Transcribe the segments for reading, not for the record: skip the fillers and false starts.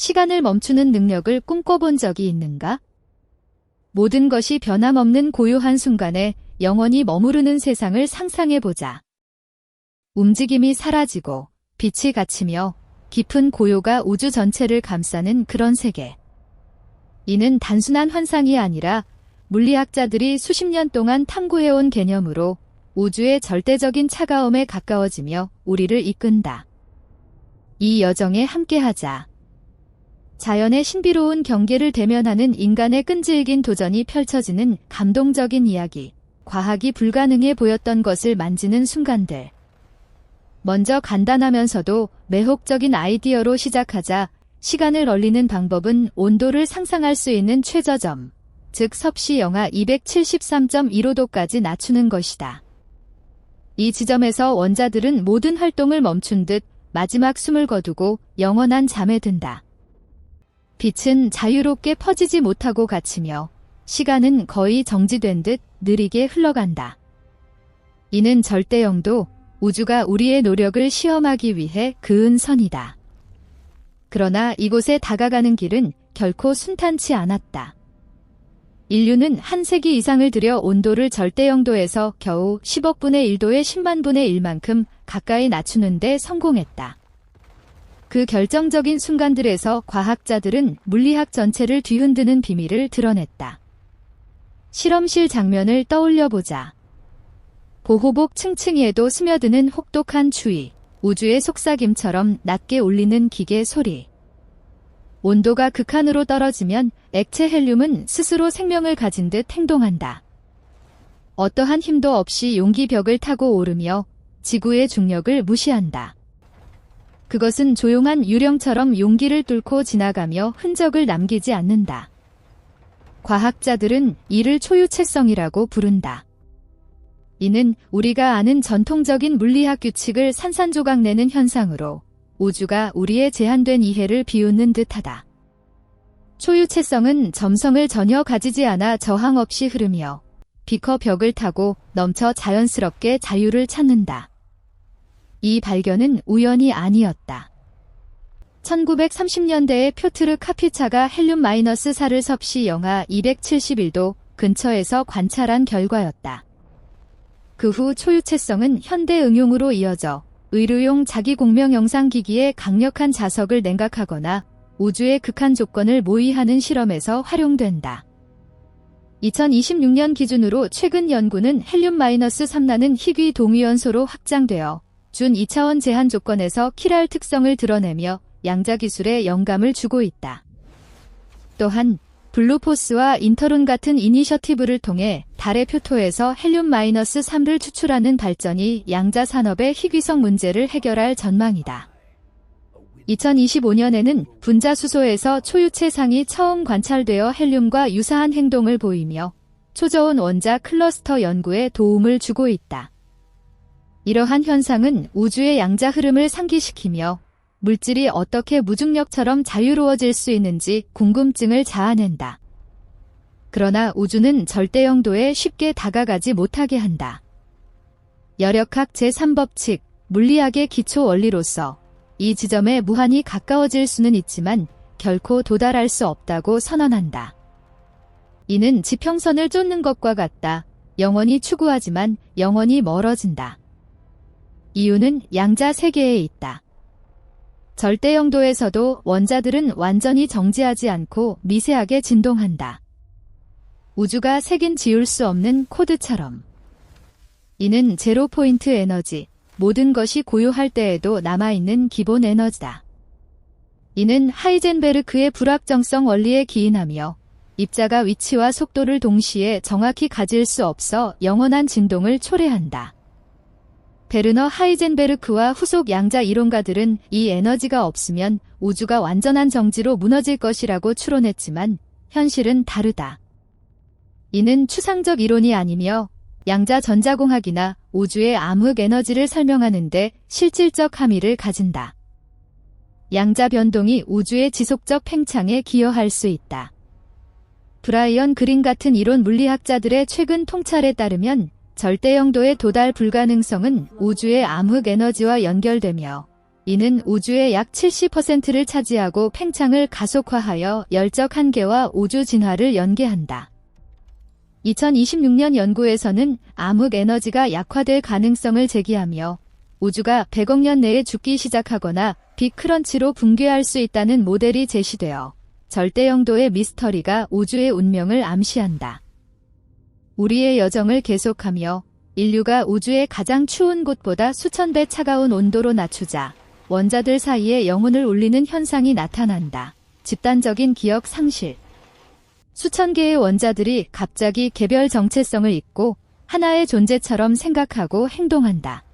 시간을 멈추는 능력을 꿈꿔본 적이 있는가? 모든 것이 변함없는 고요한 순간에 영원히 머무르는 세상을 상상해보자. 움직임이 사라지고 빛이 갇히며 깊은 고요가 우주 전체를 감싸는 그런 세계. 이는 단순한 환상이 아니라 물리학자들이 수십 년 동안 탐구해온 개념으로 우주의 절대적인 차가움에 가까워지며 우리를 이끈다. 이 여정에 함께하자. 자연의 신비로운 경계를 대면하는 인간의 끈질긴 도전이 펼쳐지는 감동적인 이야기. 과학이 불가능해 보였던 것을 만지는 순간들. 먼저 간단하면서도 매혹적인 아이디어로 시작하자. 시간을 얼리는 방법은 온도를 상상할 수 있는 최저점, 즉 섭씨 영하 273.15도까지 낮추는 것이다. 이 지점에서 원자들은 모든 활동을 멈춘 듯 마지막 숨을 거두고 영원한 잠에 든다. 빛은 자유롭게 퍼지지 못하고 갇히며 시간은 거의 정지된 듯 느리게 흘러간다. 이는 절대영도, 우주가 우리의 노력을 시험하기 위해 그은 선이다. 그러나 이곳에 다가가는 길은 결코 순탄치 않았다. 인류는 한 세기 이상을 들여 온도를 절대영도에서 겨우 10억분의 1도의 10만분의 1만큼 가까이 낮추는 데 성공했다. 그 결정적인 순간들에서 과학자들은 물리학 전체를 뒤흔드는 비밀을 드러냈다. 실험실 장면을 떠올려보자. 보호복 층층이에도 스며드는 혹독한 추위, 우주의 속삭임처럼 낮게 울리는 기계 소리. 온도가 극한으로 떨어지면 액체 헬륨은 스스로 생명을 가진 듯 행동한다. 어떠한 힘도 없이 용기 벽을 타고 오르며 지구의 중력을 무시한다. 그것은 조용한 유령처럼 용기를 뚫고 지나가며 흔적을 남기지 않는다. 과학자들은 이를 초유체성이라고 부른다. 이는 우리가 아는 전통적인 물리학 규칙을 산산조각 내는 현상으로 우주가 우리의 제한된 이해를 비웃는 듯하다. 초유체성은 점성을 전혀 가지지 않아 저항 없이 흐르며 비커 벽을 타고 넘쳐 자연스럽게 자유를 찾는다. 이 발견은 우연이 아니었다. 1930년대에 표트르 카피차가 헬륨-4를 섭씨 영하 271도 근처에서 관찰한 결과였다. 그 후 초유체성은 현대 응용으로 이어져 의료용 자기공명 영상기기에 강력한 자석을 냉각하거나 우주의 극한 조건을 모의하는 실험에서 활용된다. 2026년 기준으로 최근 연구는 헬륨-3라는 희귀 동위원소로 확장되어 준 2차원 제한 조건에서 킬할 특성을 드러내며 양자 기술에 영감을 주고 있다. 또한 블루포스와 인터룬 같은 이니셔티브를 통해 달의 표토에서 헬륨-3를 추출하는 발전이 양자 산업의 희귀성 문제를 해결할 전망이다. 2025년에는 분자수소에서 초유체상이 처음 관찰되어 헬륨과 유사한 행동을 보이며 초저온 원자 클러스터 연구에 도움을 주고 있다. 이러한 현상은 우주의 양자 흐름을 상기시키며 물질이 어떻게 무중력처럼 자유로워질 수 있는지 궁금증을 자아낸다. 그러나 우주는 절대영도에 쉽게 다가가지 못하게 한다. 여력학 제3법칙, 물리학의 기초 원리로서 이 지점에 무한히 가까워질 수는 있지만 결코 도달할 수 없다고 선언한다. 이는 지평선을 쫓는 것과 같다. 영원히 추구하지만 영원히 멀어진다. 이유는 양자 세계에 있다. 절대영도에서도 원자들은 완전히 정지하지 않고 미세하게 진동한다. 우주가 색인 지울 수 없는 코드처럼. 이는 제로 포인트 에너지, 모든 것이 고요할 때에도 남아있는 기본 에너지다. 이는 하이젠베르크의 불확정성 원리에 기인하며 입자가 위치와 속도를 동시에 정확히 가질 수 없어 영원한 진동을 초래한다. 베르너 하이젠베르크와 후속 양자 이론가들은 이 에너지가 없으면 우주가 완전한 정지로 무너질 것이라고 추론했지만 현실은 다르다. 이는 추상적 이론이 아니며 양자 전자공학이나 우주의 암흑 에너지를 설명하는데 실질적 함의를 가진다. 양자 변동이 우주의 지속적 팽창에 기여할 수 있다. 브라이언 그린 같은 이론 물리학자들의 최근 통찰에 따르면 절대영도의 도달 불가능성은 우주의 암흑 에너지와 연결되며 이는 우주의 약 70%를 차지하고 팽창을 가속화하여 열적 한계와 우주 진화를 연계한다. 2026년 연구에서는 암흑 에너지가 약화될 가능성을 제기하며 우주가 100억 년 내에 죽기 시작하거나 빅크런치로 붕괴할 수 있다는 모델이 제시되어 절대 영도의 미스터리가 우주의 운명을 암시한다. 우리의 여정을 계속하며 인류가 우주의 가장 추운 곳보다 수천 배 차가운 온도로 낮추자 원자들 사이에 영혼을 울리는 현상이 나타난다. 집단적인 기억 상실. 수천 개의 원자들이 갑자기 개별 정체성을 잊고 하나의 존재처럼 생각하고 행동한다.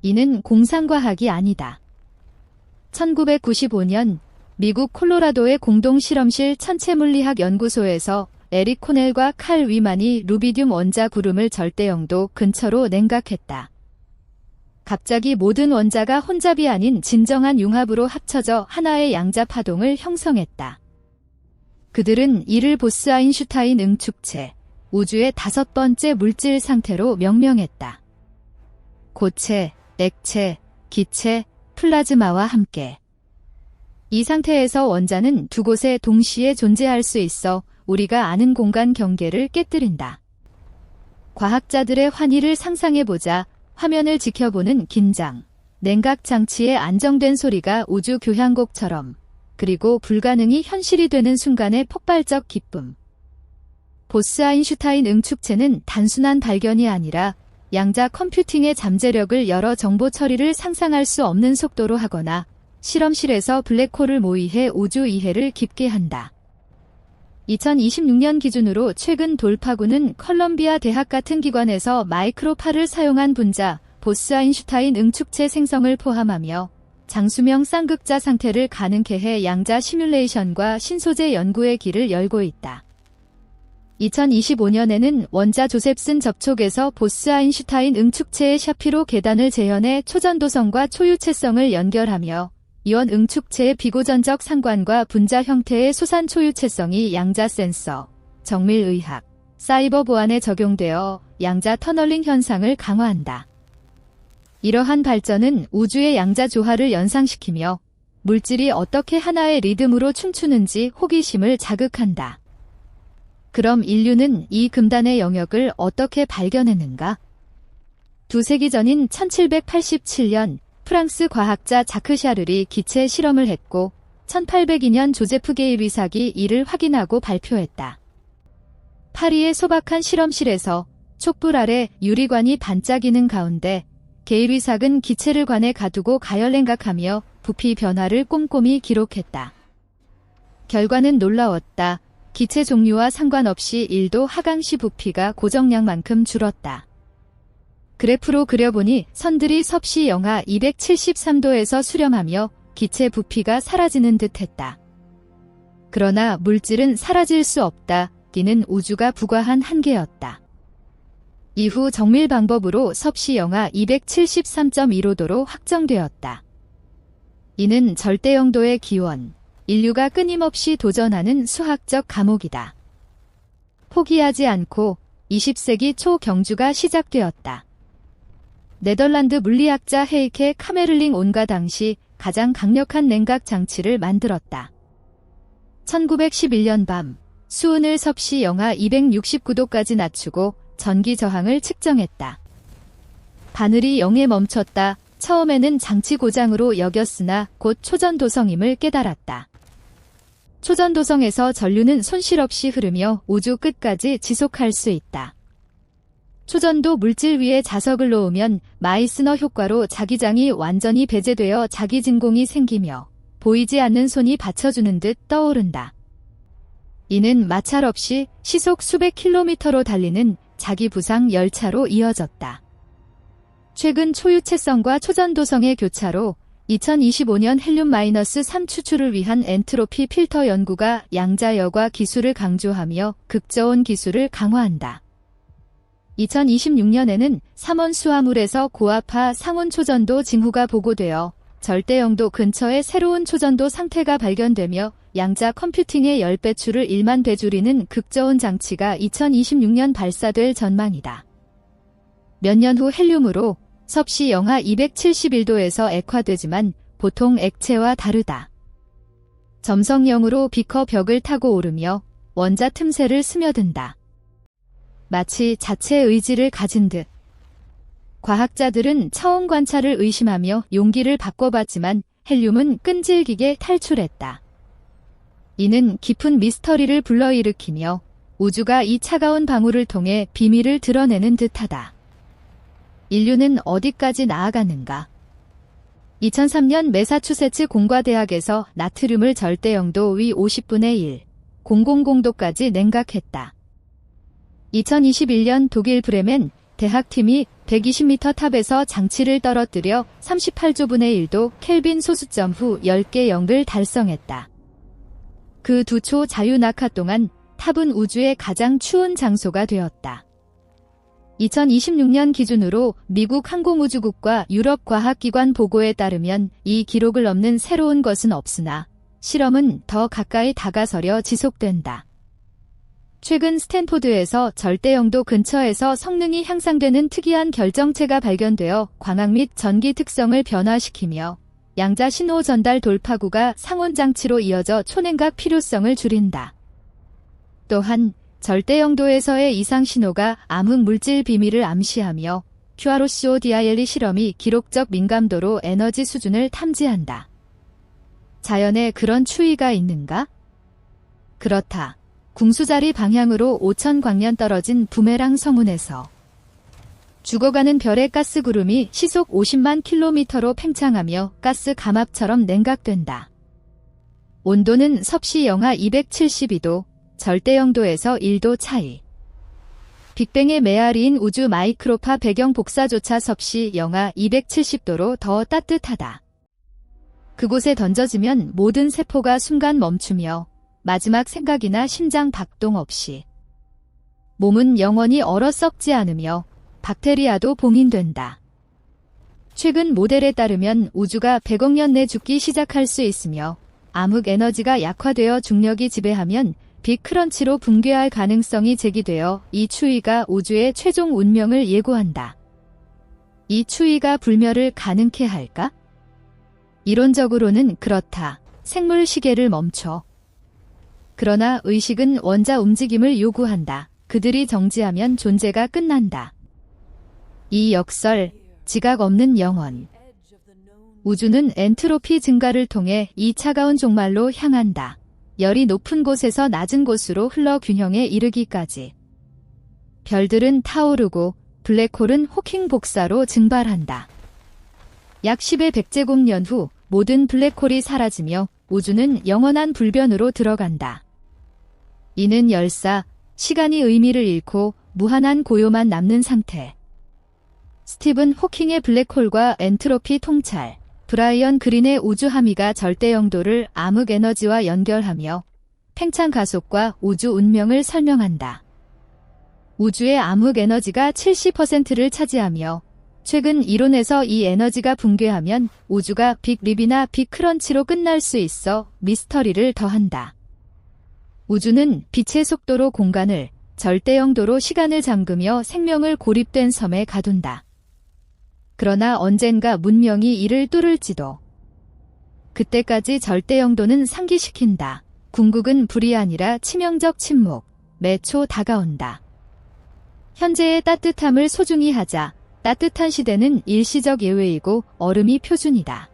이는 공상과학이 아니다. 1995년 미국 콜로라도의 공동실험실 천체물리학 연구소에서 에릭 코넬과 칼 위만이 루비듐 원자 구름을 절대영도 근처로 냉각했다. 갑자기 모든 원자가 혼잡이 아닌 진정한 융합으로 합쳐져 하나의 양자 파동을 형성했다. 그들은 이를 보스-아인슈타인 응축체, 우주의 5번째 물질 상태로 명명했다. 고체, 액체, 기체, 플라즈마와 함께. 이 상태에서 원자는 두 곳에 동시에 존재할 수 있어 우리가 아는 공간 경계를 깨뜨린다. 과학자들의 환희를 상상해보자. 화면을 지켜보는 긴장, 냉각 장치의 안정된 소리가 우주 교향곡처럼, 그리고 불가능이 현실이 되는 순간의 폭발적 기쁨. 보스-아인슈타인 응축체는 단순한 발견이 아니라 양자 컴퓨팅의 잠재력을 여러 정보 처리를 상상할 수 없는 속도로 하거나 실험실에서 블랙홀을 모의해 우주 이해를 깊게 한다. 2026년 기준으로 최근 돌파구는 컬럼비아 대학 같은 기관에서 마이크로파를 사용한 분자, 보스-아인슈타인 응축체 생성을 포함하며 장수명 쌍극자 상태를 가능케 해 양자 시뮬레이션과 신소재 연구의 길을 열고 있다. 2025년에는 원자 조셉슨 접촉에서 보스-아인슈타인 응축체의 샤피로 계단을 재현해 초전도성과 초유체성을 연결하며 이원 응축체의 비고전적 상관과 분자 형태의 소산 초유체성이 양자 센서, 정밀의학, 사이버 보안에 적용되어 양자 터널링 현상을 강화한다. 이러한 발전은 우주의 양자 조화를 연상시키며 물질이 어떻게 하나의 리듬으로 춤추는지 호기심을 자극한다. 그럼 인류는 이 금단의 영역을 어떻게 발견했는가? 2세기 전인 1787년 프랑스 과학자 자크 샤를이 기체 실험을 했고 1802년 조제프 게이리삭이 이를 확인하고 발표했다. 파리의 소박한 실험실에서 촛불 아래 유리관이 반짝이는 가운데 게이리삭은 기체를 관에 가두고 가열냉각하며 부피 변화를 꼼꼼히 기록했다. 결과는 놀라웠다. 기체 종류와 상관없이 1도 하강시 부피가 고정량만큼 줄었다. 그래프로 그려보니 선들이 섭씨 영하 273도에서 수렴하며 기체 부피가 사라지는 듯했다. 그러나 물질은 사라질 수 없다. 이는 우주가 부과한 한계였다. 이후 정밀 방법으로 섭씨 영하 273.15도로 확정되었다. 이는 절대 영도의 기원, 인류가 끊임없이 도전하는 수학적 감옥이다. 포기하지 않고 20세기 초 경주가 시작되었다. 네덜란드 물리학자 헤이케 카메를링 온가 당시 가장 강력한 냉각 장치를 만들었다. 1911년 밤 수온을 섭씨 영하 269도까지 낮추고 전기 저항을 측정했다. 바늘이 0에 멈췄다. 처음에는 장치 고장으로 여겼으나 곧 초전도성임을 깨달았다. 초전도성에서 전류는 손실 없이 흐르며 우주 끝까지 지속할 수 있다. 초전도 물질 위에 자석을 놓으면 마이스너 효과로 자기장이 완전히 배제되어 자기 진공이 생기며 보이지 않는 손이 받쳐주는 듯 떠오른다. 이는 마찰 없이 시속 수백 킬로미터로 달리는 자기 부상 열차로 이어졌다. 최근 초유체성과 초전도성의 교차로 2025년 헬륨-3 추출을 위한 엔트로피 필터 연구가 양자여과 기술을 강조하며 극저온 기술을 강화한다. 2026년에는 삼원 수화물에서 고압화 상온 초전도 징후가 보고되어 절대 영도 근처의 새로운 초전도 상태가 발견되며 양자 컴퓨팅의 10배출을 1만 배 줄이는 극저온 장치가 2026년 발사될 전망이다. 몇 년 후 헬륨으로 섭씨 영하 271도에서 액화되지만 보통 액체와 다르다. 점성형으로 비커 벽을 타고 오르며 원자 틈새를 스며든다. 마치 자체 의지를 가진 듯. 과학자들은 처음 관찰을 의심하며 용기를 바꿔봤지만 헬륨은 끈질기게 탈출했다. 이는 깊은 미스터리를 불러일으키며 우주가 이 차가운 방울을 통해 비밀을 드러내는 듯하다. 인류는 어디까지 나아가는가? 2003년 매사추세츠 공과대학에서 나트륨을 절대영도 위 50분의 1, 000도까지 냉각했다. 2021년 독일 브레멘 대학팀이 120m 탑에서 장치를 떨어뜨려 38조분의 1도 켈빈 소수점 후 10개 영을 달성했다. 그 2초 자유낙하 동안 탑은 우주의 가장 추운 장소가 되었다. 2026년 기준으로 미국 항공우주국과 유럽과학기관 보고에 따르면 이 기록을 넘는 새로운 것은 없으나 실험은 더 가까이 다가서려 지속된다. 최근 스탠포드에서 절대영도 근처에서 성능이 향상되는 특이한 결정체가 발견되어 광학 및 전기 특성을 변화시키며 양자 신호 전달 돌파구가 상온장치로 이어져 초냉각 필요성을 줄인다. 또한 절대영도에서의 이상 신호가 암흑 물질 비밀을 암시하며 큐아로시오-디아엘리 실험이 기록적 민감도로 에너지 수준을 탐지한다. 자연에 그런 추이가 있는가? 그렇다. 궁수자리 방향으로 5,000광년 떨어진 부메랑 성운에서 죽어가는 별의 가스 구름이 시속 50만 킬로미터로 팽창하며 가스 감압처럼 냉각된다. 온도는 섭씨 영하 272도, 절대영도에서 1도 차이. 빅뱅의 메아리인 우주 마이크로파 배경 복사조차 섭씨 영하 270도로 더 따뜻하다. 그곳에 던져지면 모든 세포가 순간 멈추며 마지막 생각이나 심장 박동 없이 몸은 영원히 얼어 썩지 않으며 박테리아도 봉인된다. 최근 모델에 따르면 우주가 100억 년 내 죽기 시작할 수 있으며 암흑 에너지가 약화되어 중력이 지배하면 빅크런치로 붕괴할 가능성이 제기되어 이 추위가 우주의 최종 운명을 예고한다. 이 추위가 불멸을 가능케 할까? 이론적으로는 그렇다. 생물 시계를 멈춰. 그러나 의식은 원자 움직임을 요구한다. 그들이 정지하면 존재가 끝난다. 이 역설, 지각 없는 영원. 우주는 엔트로피 증가를 통해 이 차가운 종말로 향한다. 열이 높은 곳에서 낮은 곳으로 흘러 균형에 이르기까지. 별들은 타오르고 블랙홀은 호킹 복사로 증발한다. 약 10의 100제곱년 후 모든 블랙홀이 사라지며 우주는 영원한 불변으로 들어간다. 이는 열사, 시간이 의미를 잃고 무한한 고요만 남는 상태. 스티븐 호킹의 블랙홀과 엔트로피 통찰, 브라이언 그린의 우주 함의가 절대영도를 암흑 에너지와 연결하며 팽창 가속과 우주 운명을 설명한다. 우주의 암흑 에너지가 70%를 차지하며 최근 이론에서 이 에너지가 붕괴하면 우주가 빅립이나 빅크런치로 끝날 수 있어 미스터리를 더한다. 우주는 빛의 속도로 공간을, 절대영도로 시간을 잠그며 생명을 고립된 섬에 가둔다. 그러나 언젠가 문명이 이를 뚫을지도. 그때까지 절대영도는 상기시킨다. 궁극은 불이 아니라 치명적 침묵, 매초 다가온다. 현재의 따뜻함을 소중히 하자. 따뜻한 시대는 일시적 예외이고 얼음이 표준이다.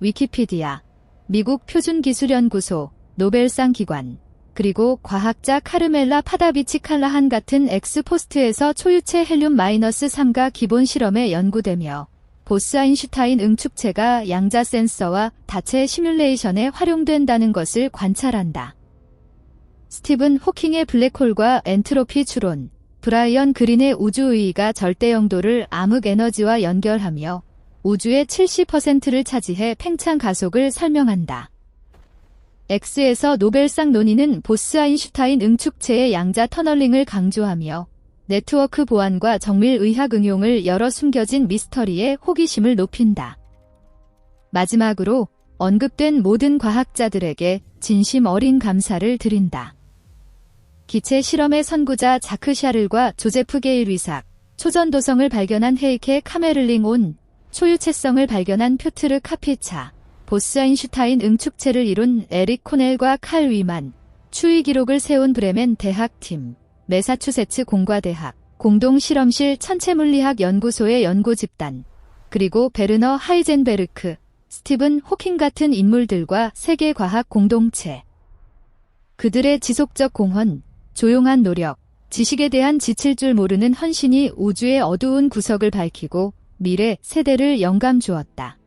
위키피디아, 미국 표준기술연구소, 노벨상 기관, 그리고 과학자 카르멜라 파다비치 칼라한 같은 엑스포스트에서 초유체 헬륨-3가 기본 실험에 연구되며 보스-아인슈타인 응축체가 양자 센서와 다체 시뮬레이션에 활용된다는 것을 관찰한다. 스티븐 호킹의 블랙홀과 엔트로피 추론, 브라이언 그린의 우주의의가 절대영도를 암흑 에너지와 연결하며 우주의 70%를 차지해 팽창 가속을 설명한다. X에서 노벨상 논의는 보스-아인슈타인 응축체의 양자 터널링을 강조하며 네트워크 보안과 정밀 의학 응용을 열어 숨겨진 미스터리에 호기심을 높인다. 마지막으로 언급된 모든 과학자들에게 진심 어린 감사를 드린다. 기체 실험의 선구자 자크 샤를과 조제프 게일 위삭, 초전도성을 발견한 헤이케 카메를링 온, 초유체성을 발견한 퓨트르 카피차, 보스아인슈타인 응축체를 이룬 에릭 코넬과 칼 위만, 추이 기록을 세운 브레멘 대학팀, 매사추세츠 공과대학, 공동실험실 천체물리학 연구소의 연구집단, 그리고 베르너 하이젠베르크, 스티븐 호킹 같은 인물들과 세계과학 공동체. 그들의 지속적 공헌, 조용한 노력, 지식에 대한 지칠 줄 모르는 헌신이 우주의 어두운 구석을 밝히고 미래 세대를 영감 주었다.